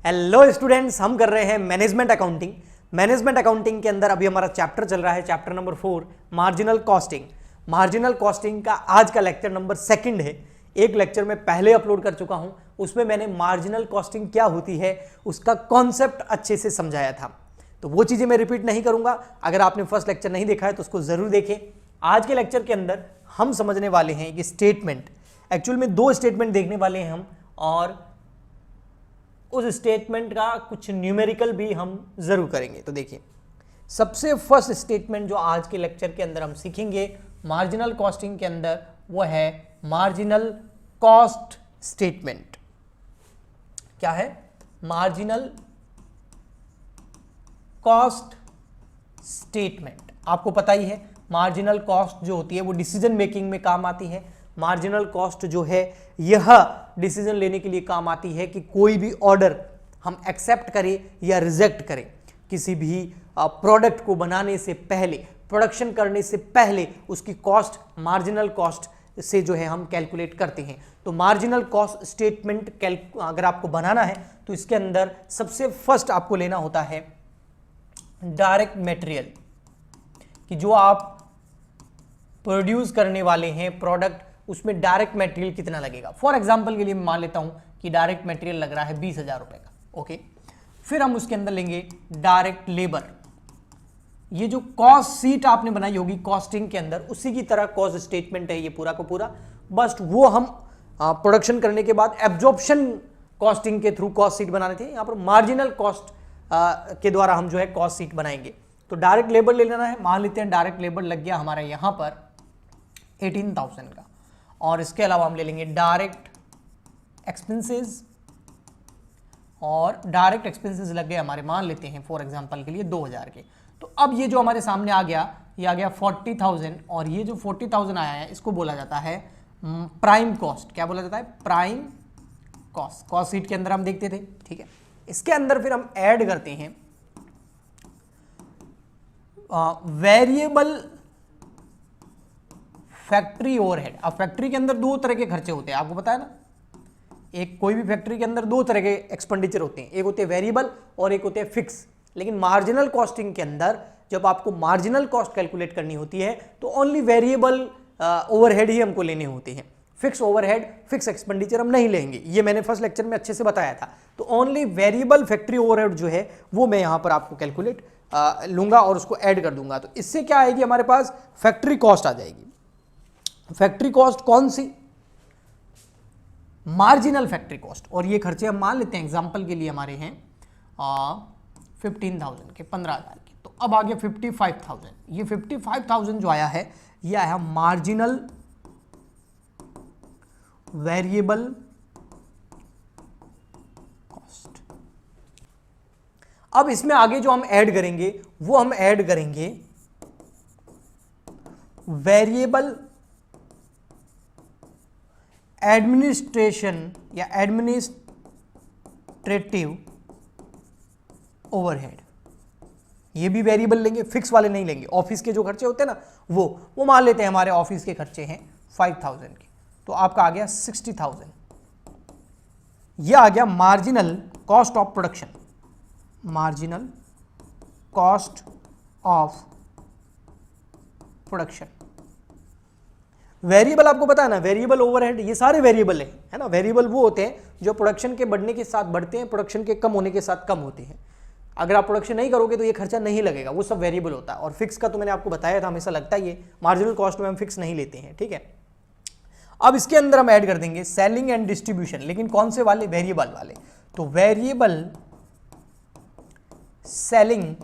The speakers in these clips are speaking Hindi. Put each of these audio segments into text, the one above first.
हेलो स्टूडेंट्स, हम कर रहे हैं मैनेजमेंट अकाउंटिंग। मैनेजमेंट अकाउंटिंग के अंदर अभी हमारा चैप्टर चल रहा है, chapter number 4 marginal costing. Marginal costing का आज का लेक्चर नंबर 2 है। एक लेक्चर में पहले अपलोड कर चुका हूं, उसमें मैंने मार्जिनल कॉस्टिंग क्या होती है उसका कॉन्सेप्ट अच्छे से समझाया था, तो वो चीजें मैं रिपीट नहीं करूंगा। अगर आपने फर्स्ट लेक्चर नहीं देखा है तो उसको जरूर देखें। आज के लेक्चर के अंदर हम समझने वाले हैं कि स्टेटमेंट, एक्चुअल में 2 स्टेटमेंट देखने वाले हैं हम, और उस स्टेटमेंट का कुछ न्यूमेरिकल भी हम जरूर करेंगे। तो देखिए, सबसे फर्स्ट स्टेटमेंट जो आज के लेक्चर के अंदर हम सीखेंगे मार्जिनल कॉस्टिंग के अंदर, वो है मार्जिनल कॉस्ट स्टेटमेंट। क्या है? Marginal cost statement. आपको पता ही है मार्जिनल कॉस्ट जो होती है वो डिसीजन मेकिंग में काम आती है। मार्जिनल कॉस्ट जो है यह डिसीजन लेने के लिए काम आती है कि कोई भी ऑर्डर हम एक्सेप्ट करें या रिजेक्ट करें। किसी भी प्रोडक्ट को बनाने से पहले, प्रोडक्शन करने से पहले उसकी कॉस्ट मार्जिनल कॉस्ट से जो है हम कैलकुलेट करते हैं। तो मार्जिनल कॉस्ट स्टेटमेंट अगर आपको बनाना है तो इसके अंदर सबसे फर्स्ट आपको लेना होता है डायरेक्ट मटेरियल, कि जो आप प्रोड्यूस करने वाले हैं प्रोडक्ट, उसमें डायरेक्ट मटेरियल कितना लगेगा। फॉर एग्जांपल के लिए मैं मान लेता हूं कि डायरेक्ट मटेरियल लग रहा है 20,000 रुपए का। ओके, फिर हम उसके अंदर लेंगे डायरेक्ट लेबर। ये जो कॉस्ट सीट आपने बनाई होगी कॉस्टिंग के अंदर, उसी की तरह कॉस्ट स्टेटमेंट है ये पूरा का पूरा, बस वो हम प्रोडक्शन करने के बाद एब्जॉर्प्शन कॉस्टिंग के थ्रू कॉस्ट सीट बनाने थे। यहां पर मार्जिनल कॉस्ट के द्वारा हम जो है कॉस्ट सीट बनाएंगे। तो डायरेक्ट लेबर ले लेना है। मान लेते हैं डायरेक्ट लेबर लग गया हमारा यहां पर 18,000 का, और इसके अलावा हम ले लेंगे डायरेक्ट एक्सपेंसेस, और डायरेक्ट एक्सपेंसेस लग गए हमारे, मान लेते हैं फॉर एग्जांपल के लिए 2,000 के। तो अब ये जो हमारे सामने आ गया, ये आ गया 40,000, और ये जो 40,000 आया है इसको बोला जाता है प्राइम कॉस्ट। क्या बोला जाता है? Prime cost. कॉस्ट सीट के अंदर हम देखते थे, ठीक है। इसके अंदर फिर हम ऐड करते हैं वेरिएबल फैक्ट्री ओवरहेड। अब फैक्ट्री के अंदर 2 तरह के खर्चे होते हैं, आपको पता है ना। एक कोई भी फैक्ट्री के अंदर 2 तरह के एक्सपेंडिचर होते हैं, एक होते हैं वेरिएबल और एक होते हैं फिक्स। लेकिन मार्जिनल कॉस्टिंग के अंदर जब आपको मार्जिनल कॉस्ट कैलकुलेट करनी होती है तो ओनली वेरिएबल ओवरहेड ही हमको लेने होते हैं। फिक्स ओवरहेड, फिक्स एक्सपेंडिचर हम नहीं लेंगे, ये मैंने फर्स्ट लेक्चर में अच्छे से बताया था। तो ओनली वेरिएबल फैक्ट्री ओवरहेड जो है वो मैं यहां पर आपको कैलकुलेट लूंगा और उसको ऐड कर दूंगा। तो इससे क्या आएगी, हमारे पास फैक्ट्री कॉस्ट आ जाएगी। फैक्ट्री कॉस्ट कौन सी? Marginal factory cost. और ये खर्चे हम मान लेते हैं एग्जांपल के लिए हमारे हैं 15,000 के, 15,000 के। तो अब आ गया 55,000। ये 55,000 जो आया है ये आया मार्जिनल वेरिएबल कॉस्ट। अब इसमें आगे जो हम ऐड करेंगे वो हम ऐड करेंगे वेरिएबल एडमिनिस्ट्रेशन या एडमिनिस्ट्रेटिव ओवरहेड। ये भी वेरिएबल लेंगे, फिक्स वाले नहीं लेंगे। ऑफिस के जो खर्चे होते हैं ना वो मान लेते हैं हमारे ऑफिस के खर्चे हैं 5,000 के, तो आपका आ गया 60,000। ये आ गया marginal cost of production. Marginal cost of production. Variable आपको पता है ना, वेरिएबल ओवरहेड, ये सारे वेरिएबल है ना। वेरिएबल वो होते हैं जो प्रोडक्शन के बढ़ने के साथ बढ़ते हैं, प्रोडक्शन के कम होने के साथ कम होते हैं। अगर आप प्रोडक्शन नहीं करोगे तो ये खर्चा नहीं लगेगा, वो सब वेरिएबल होता है। और फिक्स का तो मैंने आपको बताया था, हमेशा लगता ही है। मार्जिनल कॉस्ट में हम फिक्स नहीं लेते हैं, ठीक है। अब इसके अंदर हम ऐड कर देंगे सेलिंग एंड डिस्ट्रीब्यूशन, लेकिन कौन से वाले? वेरिएबल वाले। तो variable selling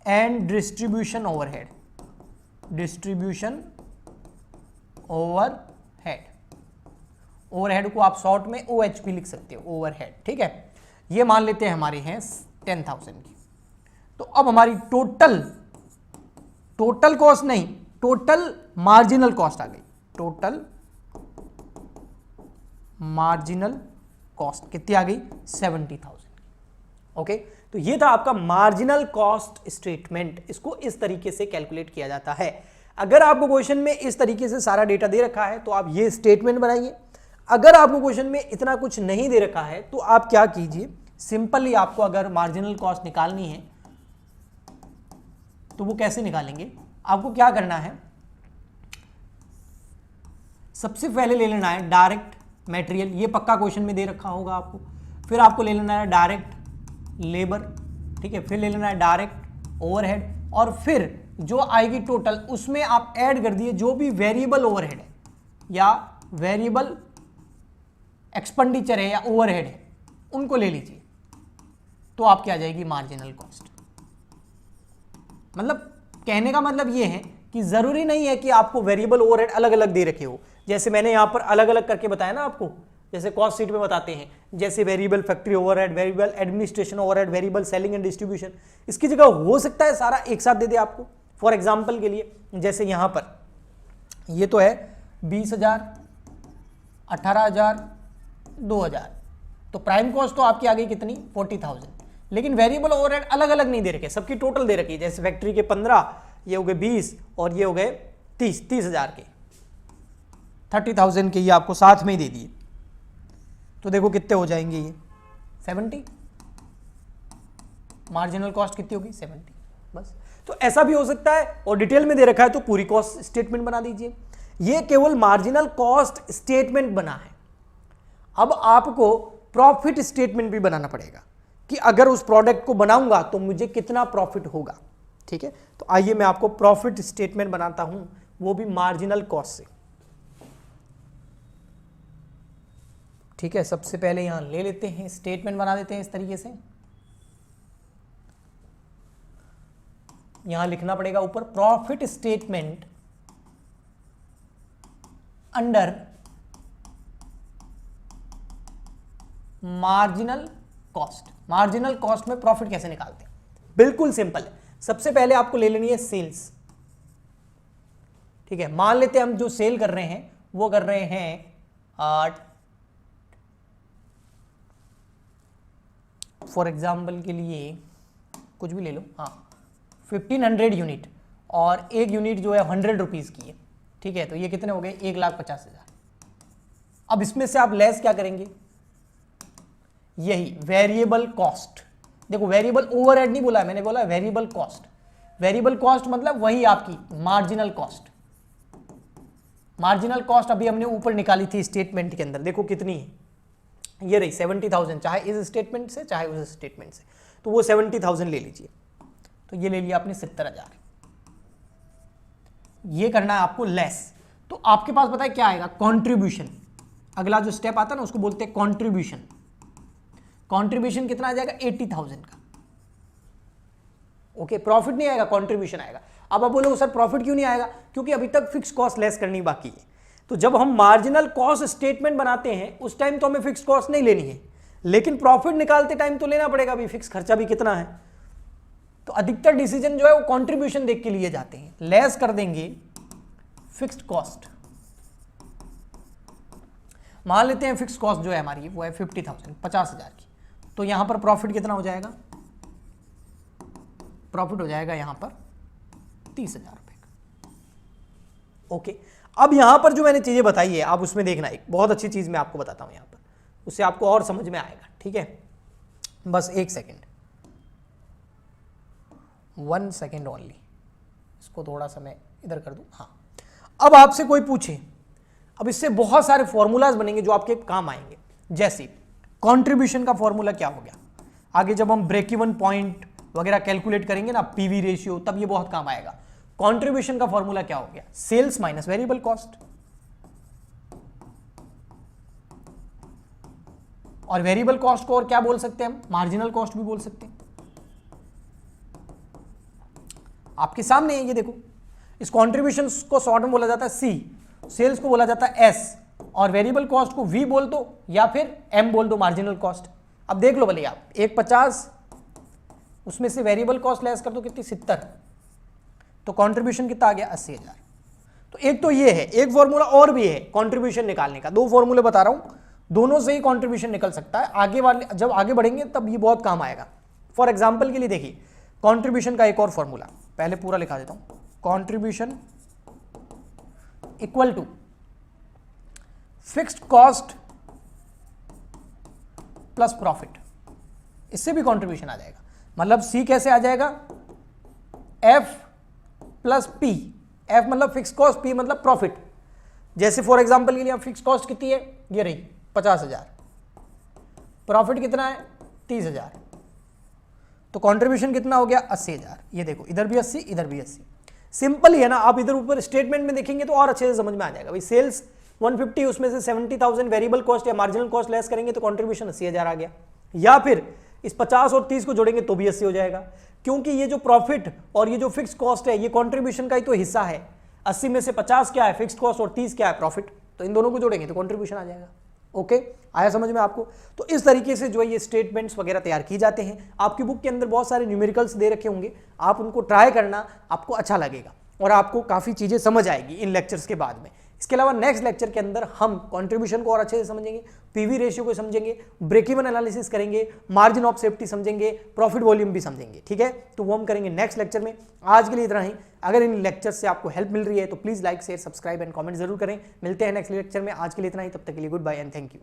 and distribution overhead. Distribution overhead, overhead को आप शॉर्ट में OHP लिख सकते हो, ओवरहेड, ठीक है। ये मान लेते हैं हमारे हैं 10,000 की। तो अब हमारी टोटल कॉस्ट नहीं, टोटल मार्जिनल कॉस्ट आ गई। टोटल मार्जिनल कॉस्ट कितनी आ गई? 70,000। ओके, तो ये था आपका मार्जिनल कॉस्ट स्टेटमेंट। इसको इस तरीके से कैलकुलेट किया जाता है। अगर आपको क्वेश्चन में इस तरीके से सारा डेटा दे रखा है तो आप ये स्टेटमेंट बनाइए। अगर आपको क्वेश्चन में इतना कुछ नहीं दे रखा है तो आप क्या कीजिए, सिंपली आपको अगर मार्जिनल कॉस्ट निकालनी है तो वो कैसे निकालेंगे, आपको क्या करना है, सबसे पहले ले लेना है डायरेक्ट मटेरियल, ये पक्का क्वेश्चन में दे रखा होगा आपको। फिर आपको ले लेना है डायरेक्ट लेबर, ठीक है, फिर ले लेना है डायरेक्ट ओवरहेड, और फिर जो आएगी टोटल उसमें आप ऐड कर दिए जो भी वेरिएबल ओवरहेड है या वेरिएबल एक्सपेंडिचर है या ओवरहेड है उनको ले लीजिए, तो आपकी आ जाएगी मार्जिनल कॉस्ट। मतलब कहने का मतलब ये है कि जरूरी नहीं है कि आपको वेरिएबल ओवरहेड अलग अलग दे रखे हो, जैसे मैंने यहां पर अलग अलग करके बताया ना आपको, जैसे कॉस्ट शीट में बताते हैं, जैसे variable factory overhead, variable administration overhead, variable selling and distribution, इसकी जगह हो सकता है सारा एक साथ दे दे आपको। फॉर एग्जांपल के लिए जैसे यहां पर ये तो है 20,000, 18,000, 2,000, तो प्राइम कॉस्ट तो आपकी आ गई कितनी 40,000, लेकिन वेरिएबल ओवरहेड अलग अलग नहीं दे रखे, सबकी टोटल दे रखी है। जैसे फैक्ट्री के 15, ये हो गए 20 और ये हो गए 30,000 के, 30,000 के ये आपको साथ में ही दे दिए, तो देखो कितने हो जाएंगे ये 70, मार्जिनल कॉस्ट कितनी होगी 70, बस। तो ऐसा भी हो सकता है, और डिटेल में दे रखा है तो पूरी कॉस्ट स्टेटमेंट बना दीजिए। ये केवल मार्जिनल कॉस्ट स्टेटमेंट बना है। अब आपको प्रॉफिट स्टेटमेंट भी बनाना पड़ेगा कि अगर उस प्रोडक्ट को बनाऊंगा तो मुझे कितना प्रॉफिट होगा, ठीक है। तो आइए मैं आपको प्रॉफिट स्टेटमेंट बनाता हूं, वो भी मार्जिनल कॉस्ट से, ठीक है। सबसे पहले यहां ले लेते हैं, स्टेटमेंट बना देते हैं इस तरीके से। यहां लिखना पड़ेगा ऊपर profit statement under marginal cost. Marginal cost में प्रॉफिट कैसे निकालते हैं, बिल्कुल सिंपल है। सबसे पहले आपको ले लेनी है सेल्स, ठीक है। मान लेते हैं हम जो सेल कर रहे हैं वो कर रहे हैं फॉर एग्जाम्पल के लिए कुछ भी ले लो, हाँ 1500 यूनिट, और एक यूनिट जो है 100 रुपीज की है, ठीक है। तो ये कितने हो गए 1,50,000। अब इसमें से आप लेस क्या करेंगे, यही वेरिएबल कॉस्ट। देखो वेरिएबल ओवरहेड नहीं बोला है मैंने, बोला वेरिएबल कॉस्ट। वेरिएबल कॉस्ट मतलब वही आपकी मार्जिनल कॉस्ट। मार्जिनल कॉस्ट अभी हमने ऊपर निकाली थी स्टेटमेंट के अंदर, देखो कितनी है, ये रही 70,000, चाहे इस स्टेटमेंट से चाहे उस स्टेटमेंट से, तो वो 70,000 ले लीजिए। तो ये ले लिया आपने 70,000, ये करना है आपको लेस। तो आपके पास पता है क्या आएगा, कंट्रीब्यूशन। अगला जो स्टेप आता है ना उसको बोलते हैं कंट्रीब्यूशन। कंट्रीब्यूशन कितना आ जाएगा 80,000 का, ओके। प्रॉफिट नहीं आएगा, कंट्रीब्यूशन आएगा। अब आप बोलोगे सर प्रॉफिट क्यों नहीं आएगा, क्योंकि अभी तक फिक्स कॉस्ट लेस करनी बाकी है। तो जब हम मार्जिनल कॉस्ट स्टेटमेंट बनाते हैं उस टाइम तो हमें फिक्स कॉस्ट नहीं लेनी है, लेकिन प्रॉफिट निकालते टाइम तो लेना पड़ेगा, अभी फिक्स खर्चा भी कितना है। तो अधिकतर डिसीजन जो है वो कंट्रीब्यूशन देख के लिए जाते हैं, लेस कर देंगे फिक्स्ड कॉस्ट। मान लेते हैं फिक्स कॉस्ट जो है हमारी वो है 50,000, 50,000 की, तो यहां पर प्रॉफिट कितना हो जाएगा, प्रॉफिट हो जाएगा यहां पर 30,000 रुपए का, ओके। अब यहां पर जो मैंने चीजें बताई है आप उसमें देखना, एक बहुत अच्छी चीज मैं आपको बताता हूं यहां पर, उससे आपको और समझ में आएगा, ठीक है। बस 1 सेकेंड, 1 सेकेंड ओनली, इसको थोड़ा सा मैं इधर कर दूं, हाँ। अब आपसे कोई पूछे, अब इससे बहुत सारे फॉर्मूलाज बनेंगे जो आपके काम आएंगे, जैसे कंट्रीब्यूशन का फॉर्मूला क्या हो गया, आगे जब हम ब्रेक इवन पॉइंट वगैरह कैलकुलेट करेंगे ना, पीवी रेशियो, तब ये बहुत काम आएगा। कंट्रीब्यूशन का फॉर्मूला क्या हो गया, सेल्स माइनस वेरिएबल कॉस्ट, और वेरिएबल कॉस्ट को और क्या बोल सकते हैं हम, मार्जिनल कॉस्ट भी बोल सकते हैं। आपके सामने है ये देखो, इस कंट्रीब्यूशन को शॉर्ट में बोला जाता है सी, सेल्स को बोला जाता है एस, और वेरिएबल कॉस्ट को वी बोल दो या फिर एम बोल दो, मार्जिनल कॉस्ट। अब देख लो भले आप 150, उसमें से वेरिएबल कॉस्ट लेस कर दो कितनी 70, तो कंट्रीब्यूशन कितना आ गया 80,000। तो एक तो ये है, एक फॉर्मूला और भी है कंट्रीब्यूशन निकालने का, 2 फॉर्मूले बता रहा हूं, दोनों से ही कंट्रीब्यूशन निकल सकता है। आगे वाले जब आगे बढ़ेंगे तब ये बहुत काम आएगा। फॉर एग्जाम्पल के लिए देखिए कंट्रीब्यूशन का एक और फॉर्मूला, पहले पूरा लिखा देता हूं, contribution equal to fixed cost plus profit. इससे भी कंट्रीब्यूशन आ जाएगा। मतलब सी कैसे आ जाएगा, एफ प्लस पी, एफ मतलब फिक्स कॉस्ट, पी मतलब प्रॉफिट। जैसे फॉर एग्जांपल के लिए फिक्स कॉस्ट कितनी है, ये रही 50,000, प्रॉफिट कितना है 30,000, तो कंट्रीब्यूशन कितना हो गया 80,000। ये देखो इधर भी 80 इधर भी 80, सिंपल ही है ना। आप इधर ऊपर स्टेटमेंट में देखेंगे तो और अच्छे से समझ में आ जाएगा। भाई सेल्स 150, उसमें से 70,000 वेरिएबल कॉस्ट या मार्जिनल कॉस्ट लेस करेंगे तो कंट्रीब्यूशन 80,000 आ गया, या फिर इस 50 और 30 को जोड़ेंगे तो भी 80 हो जाएगा, क्योंकि ये जो प्रॉफिट और ये जो फिक्स कॉस्ट है ये कंट्रीब्यूशन का ही तो हिस्सा है। 80 में से 50 क्या है फिक्स कॉस्ट और 30 क्या है प्रॉफिट, तो इन दोनों को जोड़ेंगे तो कंट्रीब्यूशन आ जाएगा। ओके, आया समझ में आपको। तो इस तरीके से जो है ये स्टेटमेंट्स वगैरह तैयार की जाते हैं। आपकी बुक के अंदर बहुत सारे न्यूमेरिकल्स दे रखे होंगे, आप उनको ट्राई करना, आपको अच्छा लगेगा और आपको काफ़ी चीज़ें समझ आएगी इन लेक्चर्स के बाद में। इसके अलावा नेक्स्ट लेक्चर के अंदर हम कंट्रीब्यूशन को और अच्छे से समझेंगे, पीवी रेशियो को समझेंगे, ब्रेक इवन एनालिसिस करेंगे, मार्जिन ऑफ सेफ्टी समझेंगे, प्रॉफिट वॉल्यूम भी समझेंगे। ठीक है, तो वो हम करेंगे नेक्स्ट लेक्चर में। आज के लिए इतना ही। अगर इन लेक्चर से आपको हेल्प मिल रही है तो please like share subscribe and comment जरूर करें। मिलते हैं नेक्स्ट लेक्चर में। आज के लिए इतना ही, तब तक के लिए goodbye and thank you.